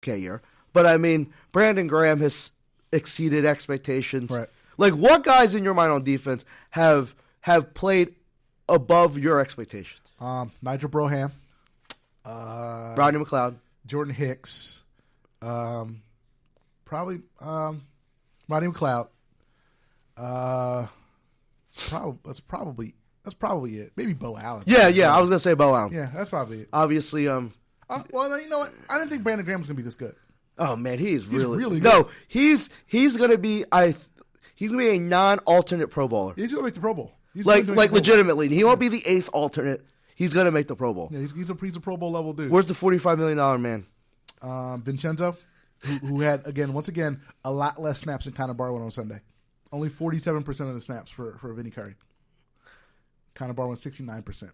okay year. But, I mean, Brandon Graham has exceeded expectations. Right. Like, what guys in your mind on defense have played above your expectations? Nigel Broham. Rodney McLeod. Jordan Hicks. Probably Rodney McLeod. That's probably it. Maybe Bo Allen. Yeah, I was gonna say Bo Allen. Yeah, that's probably it. Obviously, well, you know what? I didn't think Brandon Graham was gonna be this good. Oh man, he's really good. No, he's gonna be he's gonna be a non-alternate Pro Bowler. He's gonna make the Pro Bowl. Like legitimately, he won't be the 8th alternate. He's gonna make the Pro Bowl. Yeah, he's a Pro Bowl level dude. Where's the $45 million man? Vincenzo, who had once again a lot less snaps than Connor Barwin on Sunday. Only 47% of the snaps for Vinny Curry. Connor Barwin 69%.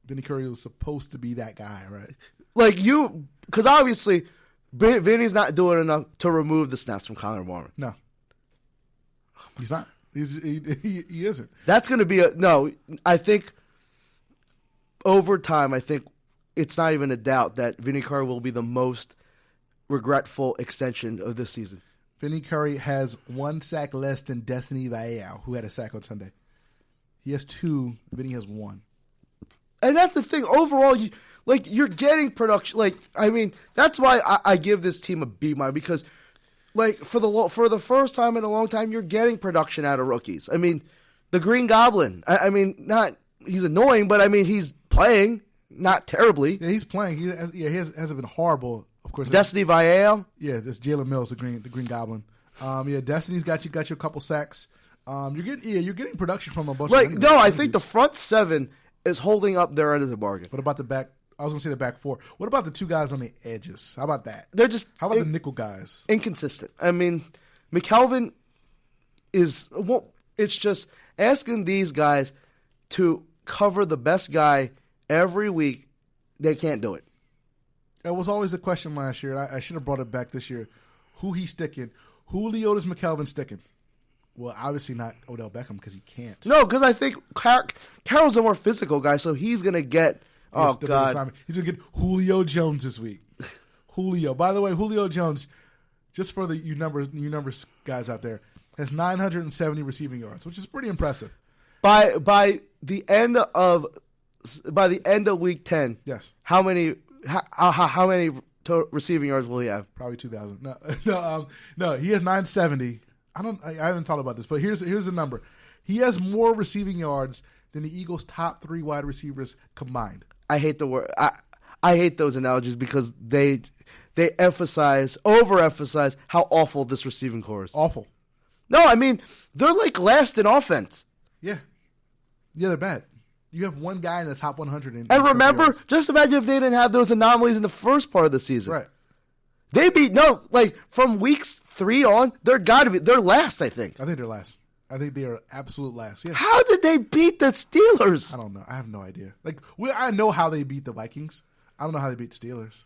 Vinny Curry was supposed to be that guy, right? Like because obviously Vinny's not doing enough to remove the snaps from Connor Barwin. No, he's not. He isn't. That's going to be I think over time, I think it's not even a doubt that Vinny Curry will be the most regretful extension of this season. Vinny Curry has 1 sack less than Destiny Vallejao, who had a sack on Sunday. He has 2. Vinny has 1. And that's the thing. Overall, you're getting production. Like, I mean, that's why I give this team a B- because, like, for the first time in a long time, you're getting production out of rookies. I mean, the Green Goblin. I mean, he's annoying, but I mean, he's playing not terribly. Yeah, he's playing. He hasn't been horrible. Of course, Destiny Vallejao. Yeah, that's Jalen Mills, the Green Goblin. Destiny's got you a couple sacks. You're getting production from a bunch. I think the front 7 is holding up their end of the bargain. What about the back? I was going to say the back 4. What about the 2 guys on the edges? How about that? How about the nickel guys? Inconsistent. I mean, McKelvin is. Well, it's just asking these guys to cover the best guy every week. They can't do it. That was always a question last year. I should have brought it back this year. Who he's sticking? Who Leotis McKelvin sticking? Well, obviously not Odell Beckham because he can't. No, because I think Carroll's a more physical guy, so he's going to get – oh, God. He's going to get Julio Jones this week. Julio. By the way, Julio Jones, just for the you numbers guys out there, has 970 receiving yards, which is pretty impressive. By the end of week 10, yes. How many receiving yards will he have? Probably 2,000. No. He has 970. I haven't thought about this, but here's the number. He has more receiving yards than the Eagles' top 3 wide receivers combined. I hate the word. I hate those analogies because they overemphasize how awful this receiving core is. Awful. No, I mean they're like last in offense. Yeah, they're bad. You have one guy in the top 100. And remember, just imagine if they didn't have those anomalies in the first part of the season. Right. From weeks 3 on, they're last, I think. I think they're last. I think they are absolute last. Yeah. How did they beat the Steelers? I don't know. I have no idea. I know how they beat the Vikings. I don't know how they beat the Steelers.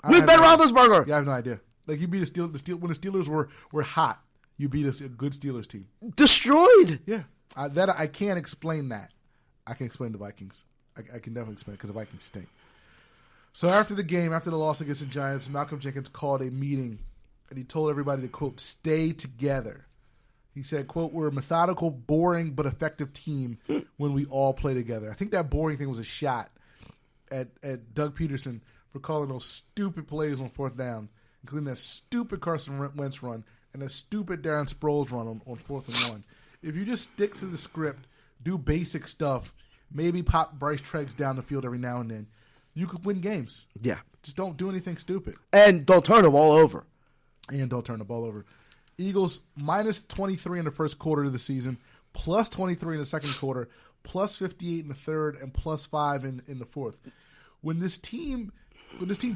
With Ben Roethlisberger. Yeah, I have no idea. Like, you beat when the Steelers were hot, you beat a good Steelers team. Destroyed. Yeah. I can't explain that. I can explain the Vikings. I can definitely explain it because the Vikings stink. So after the game, after the loss against the Giants, Malcolm Jenkins called a meeting, and he told everybody to, quote, stay together. He said, quote, we're a methodical, boring, but effective team when we all play together. I think that boring thing was a shot at Doug Peterson for calling those stupid plays on 4th down, including that stupid Carson Wentz run and that stupid Darren Sproles run on 4th and 1. If you just stick to the script, do basic stuff, maybe pop Bryce Treggs down the field every now and then, you could win games. Yeah. Just don't do anything stupid. And don't turn the ball over. Eagles minus 23 in the first quarter of the season, plus 23 in the second quarter, plus 58 in the third, and plus 5 in the fourth. When this team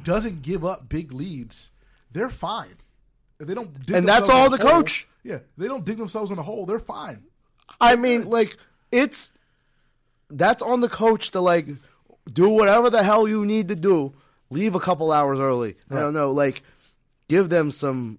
doesn't give up big leads, they're fine. If they don't dig and that's all the coach. Yeah, they don't dig themselves in a hole. They're fine. I mean, that's on the coach to do whatever the hell you need to do. Leave a couple hours early. Right. I don't know, give them some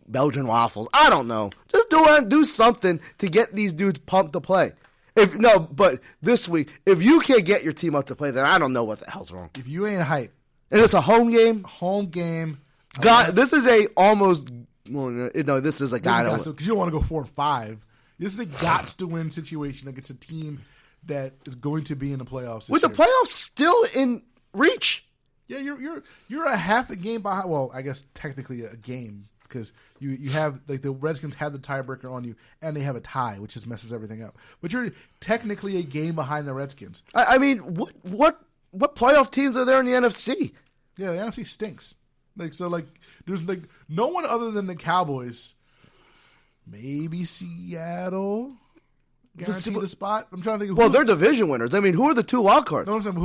Belgian waffles. I don't know. Just do something to get these dudes pumped to play. But this week, if you can't get your team up to play, then I don't know what the hell's wrong. If you ain't hype, And it's a home game. Home game. God, this is a almost. Well, no, this is a guy. Because you don't want to go 4-5. This is a gots to win situation against a team that is going to be in the playoffs. With the playoffs still in reach. Yeah, you're a half a game behind. Well, I guess technically a game because you have like the Redskins have the tiebreaker on you, and they have a tie, which just messes everything up. But you're technically a game behind the Redskins. I mean, what playoff teams are there in the NFC? Yeah, the NFC stinks. There's no one other than the Cowboys. Maybe Seattle guaranteed the spot. I'm trying to think. Well, they're division winners. I mean, who are the 2 wild cards? No, I'm saying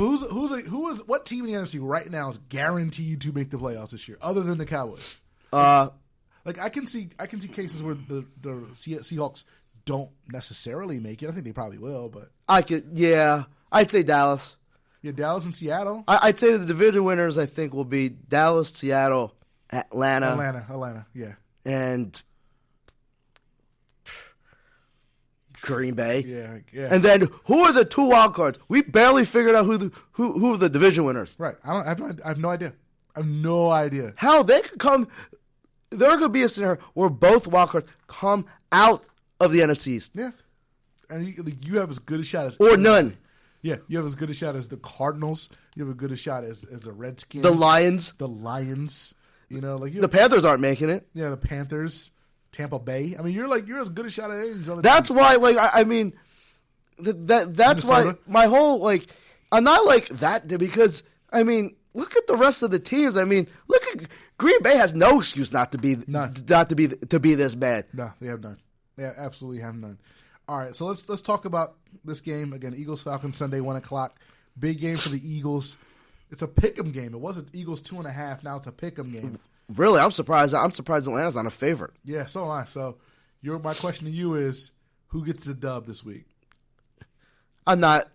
what team in the NFC right now is guaranteed to make the playoffs this year, other than the Cowboys? I can see cases where the Seahawks don't necessarily make it. I think they probably will, but I'd say Dallas. Yeah, Dallas and Seattle. I'd say the division winners, I think, will be Dallas, Seattle, Atlanta, yeah. And Green Bay. Yeah. And then who are the 2 wild cards? We barely figured out who are the division winners. Right. I have no idea. I have no idea. How they could come. There could be a scenario where both wild cards come out of the NFC East. Yeah. And you have as good a shot as or none. Yeah, you have as good a shot as the Cardinals. You have as good a shot as the Redskins. The Lions. The Panthers aren't making it. Yeah, the Panthers, Tampa Bay. I mean, you're as good a shot as any of these other That's teams. why, that's why my whole, I'm not that because, I mean, look at the rest of the teams. I mean, look at Green Bay has no excuse not to be this bad. No, they have none. They absolutely have none. All right, so let's talk about this game again. Eagles-Falcons Sunday, 1:00. Big game for the Eagles. It's a pick'em game. It wasn't Eagles 2.5. Now it's a pick'em game. Really, I'm surprised. I'm surprised Atlanta's not a favorite. Yeah, so am I. So, my question to you is, who gets the dub this week? I'm not.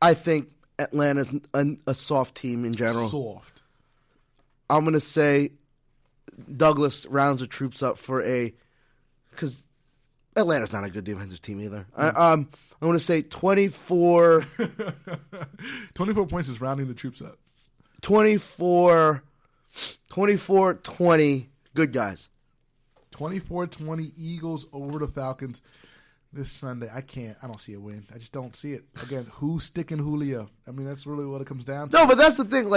I think Atlanta's a soft team in general. Soft. I'm going to say Douglas rounds the troops up because Atlanta's not a good defensive team either. I'm going to say 24. 24 points is rounding the troops up. 24-20, good guys. 24-20 Eagles over the Falcons this Sunday. I don't see a win. I just don't see it. Again, who's sticking Julio? I mean, that's really what it comes down to. No, but that's the thing.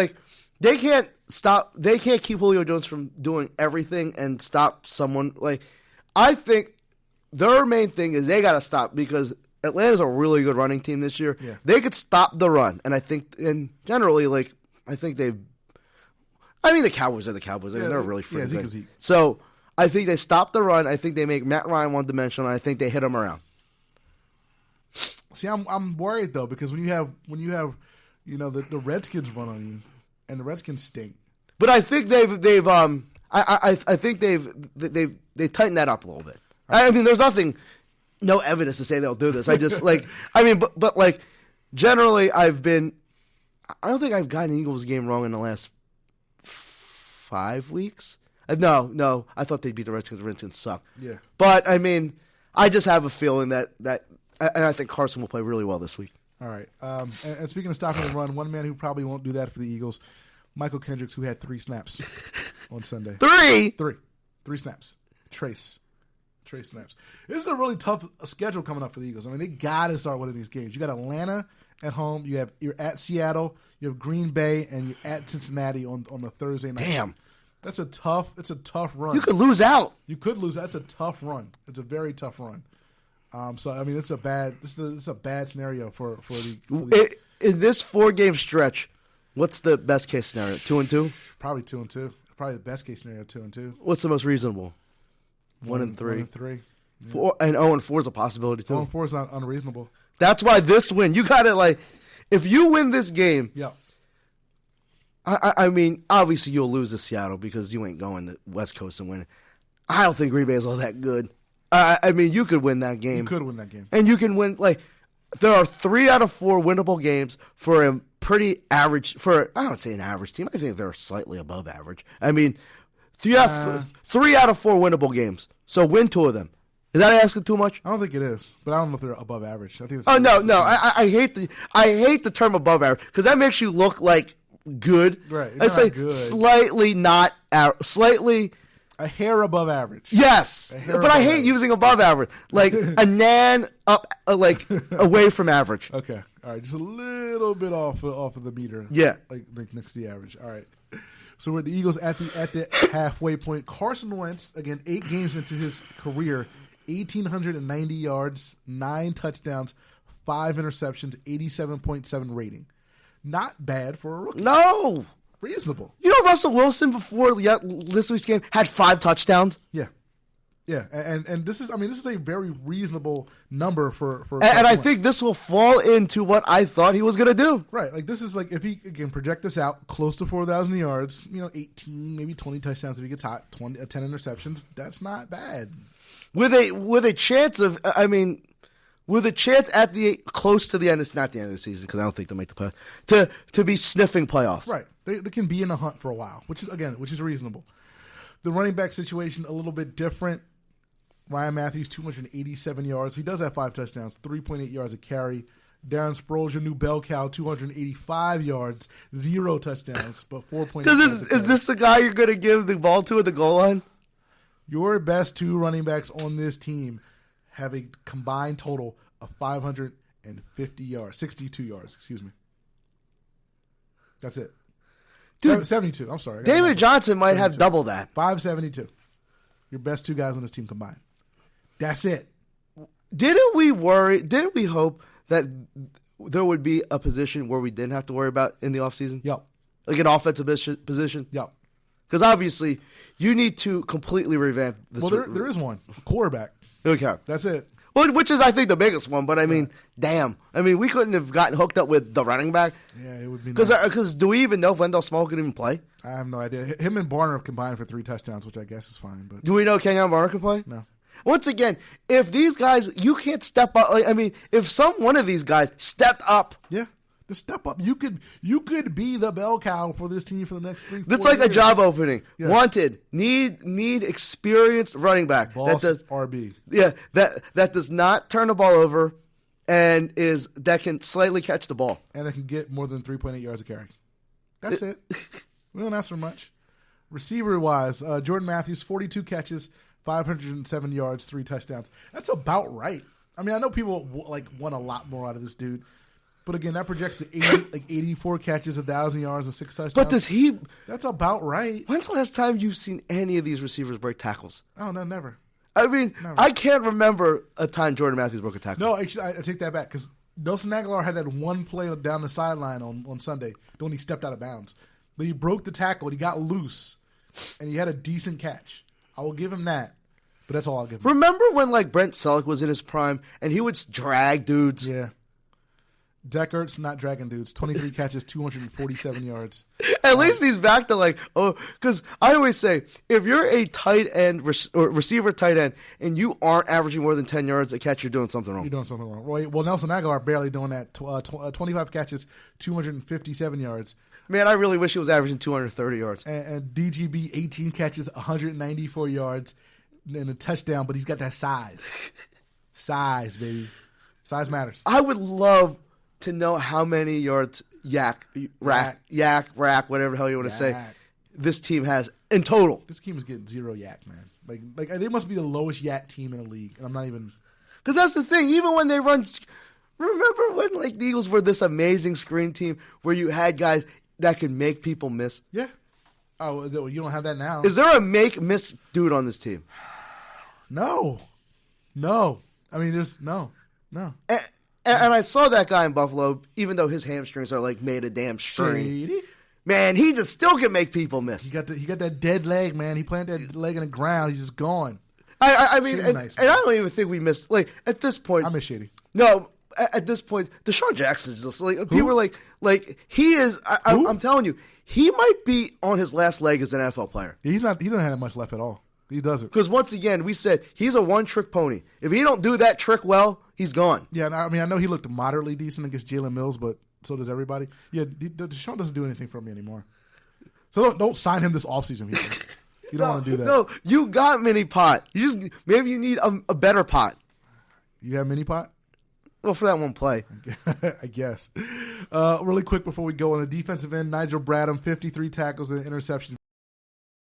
They can't keep Julio Jones from doing everything and stop someone. I think their main thing is they got to stop because Atlanta's a really good running team this year. Yeah. They could stop the run, and I think, and generally, I think they've. I mean, the Cowboys are the Cowboys. I mean, they're really freaking good. Zeke. So I think they stop the run. I think they make Matt Ryan one-dimensional, and I think they hit him around. See, I'm worried though because when you have the Redskins run on you, and the Redskins stink. But I think they've I think they've tightened that up a little bit. I mean, there's no evidence to say they'll do this. I just but generally, I don't think I've gotten an Eagles game wrong in the last 5 weeks. No, I thought they'd beat the Redskins. The Redskins suck. Yeah, but I mean, I just have a feeling that and I think Carson will play really well this week. All right. And speaking of stopping the run, one man who probably won't do that for the Eagles, Michael Kendricks, who had 3 snaps on Sunday. 3 snaps. Trace snaps. This is a really tough schedule coming up for the Eagles. I mean, they got to start one of these games. You got Atlanta at home. You're at Seattle. You have Green Bay, and you're at Cincinnati on the Thursday night. Damn. It's a tough run. You could lose out. You could lose. That's a tough run. It's a very tough run. So I mean, it's a bad scenario for the in this 4-game stretch. What's the best case scenario? 2-2? Probably 2-2. Probably the best case scenario, 2-2. What's the most reasonable? 1-3. 1-3. Yeah. 0-4 is a possibility too. 0-4 is not unreasonable. That's why this win, you got to if you win this game. Yeah. I mean, obviously you'll lose to Seattle because you ain't going to West Coast and win. I don't think Green Bay is all that good. I mean, you could win that game. You could win that game. And you can win, there are 3 out of 4 winnable games for a pretty average, I don't say an average team. I think they're slightly above average. I mean, 3 out of 4 winnable games. So win 2 of them. Is that asking too much? I don't think it is, but I don't know if they're above average. I think. No. I hate the term above average because that makes you look like good. Right. I'd say good. slightly not slightly a hair above average. Yes, but I hate average. using above average, like a nan up, like away from average. Okay, all right, just a little bit off of the meter. Yeah, like next to the average. All right. So we're at the Eagles at the halfway point. Carson Wentz, again, 8 games into his career, 1,890 yards, 9 touchdowns, 5 interceptions, 87.7 rating. Not bad for a rookie. No. Reasonable. You know Russell Wilson before this week's game had 5 touchdowns? Yeah. Yeah, and this is a very reasonable number for and I think this will fall into what I thought he was going to do. Right, like this is like if he can project this out close to 4,000 yards, 18, maybe 20 touchdowns if he gets hot, 10 interceptions. That's not bad. With a chance of, with a chance at the close to the end. It's not the end of the season because I don't think they'll make the play to be sniffing playoffs. Right, they can be in a hunt for a while, which is reasonable. The running back situation a little bit different. Ryan Matthews, 287 yards. He does have 5 touchdowns, 3.8 yards a carry. Darren Sproles, your new bell cow, 285 yards, 0 touchdowns, but 4.8 yards. Is this the guy you're going to give the ball to at the goal line? Your best 2 running backs on this team have a combined total of 550 yards, 62 yards, excuse me. That's it. Dude, 72, I'm sorry. David Johnson might 72. have double that. 572. Your best 2 guys on this team combined. That's it. Didn't we hope that there would be a position where we didn't have to worry about in the offseason? Yep. Like an offensive position? Yep. Because obviously, you need to completely revamp this. Well, there is one. Quarterback. Okay. That's it. Well, which is, I think, the biggest one. But, damn. We couldn't have gotten hooked up with the running back. Yeah, it would be nice. Nice. Because do we even know if Wendell Small can even play? I have no idea. Him and Barner combined for 3 touchdowns, which I guess is fine. But do we know Kenyon Barner can play? No. Once again, if these guys, you can't step up. If one of these guys stepped up. Yeah. Just step up. You could be the bell cow for this team for the next 3-4 years. That's like a job opening. Yeah. Wanted. Need experienced running back. Boss RB. Yeah, that does not turn the ball over and that can slightly catch the ball. And that can get more than 3.8 yards a carry. That's it. We don't ask for much. Receiver-wise, Jordan Matthews, 42 catches, 507 yards, 3 touchdowns. That's about right. I know people want a lot more out of this dude. But again, that projects to 84 catches, 1,000 yards, and 6 touchdowns. But That's about right. When's the last time you've seen any of these receivers break tackles? Oh, no, never. Never. I can't remember a time Jordan Matthews broke a tackle. No, actually, I take that back because Nelson Aguilar had that one play down the sideline on Sunday when he stepped out of bounds. But he broke the tackle, and he got loose, and he had a decent catch. I will give him that, but that's all I'll give him. Remember when Brent Selleck was in his prime, and he would drag dudes? Yeah. Deckert's not dragging dudes. 23 catches, 247 yards. At least he's back to because I always say, if you're a tight end or receiver tight end and you aren't averaging more than 10 yards a catch, you're doing something wrong. You're doing something wrong. Well, Nelson Aguilar barely doing that. 25 catches, 257 yards. Man, I really wish he was averaging 230 yards. And DGB, 18 catches, 194 yards, and a touchdown, but he's got that size. Size, baby. Size matters. I would love to know how many yards rack, whatever the hell you want to say, this team has in total. This team is getting 0 yak, man. Like they must be the lowest yak team in the league, and I'm not even. Because that's the thing. Even when they run, remember when the Eagles were this amazing screen team where you had guys that could make people miss? Yeah. Oh, you don't have that now. Is there a make-miss dude on this team? No. There's no. And I saw that guy in Buffalo, even though his hamstrings are made of damn string. Shady. Man, he just still can make people miss. He got that dead leg, man. He planted that leg in the ground. He's just gone. I mean, and I don't even think we missed. At this point, I miss Shady. No, at this point, Deshaun Jackson's just people are he is. I'm telling you, he might be on his last leg as an NFL player. He's not. He doesn't have much left at all. He doesn't. Because once again, we said he's a one-trick pony. If he don't do that trick well, he's gone. Yeah, I know he looked moderately decent against Jalen Mills, but so does everybody. Yeah, Deshaun doesn't do anything for me anymore. So don't sign him this offseason, people. You don't want to do that. No, you got mini pot. Maybe you need a better pot. You got mini pot? Well, for that one play. I guess. Really quick before we go on the defensive end, Nigel Bradham, 53 tackles and an interception.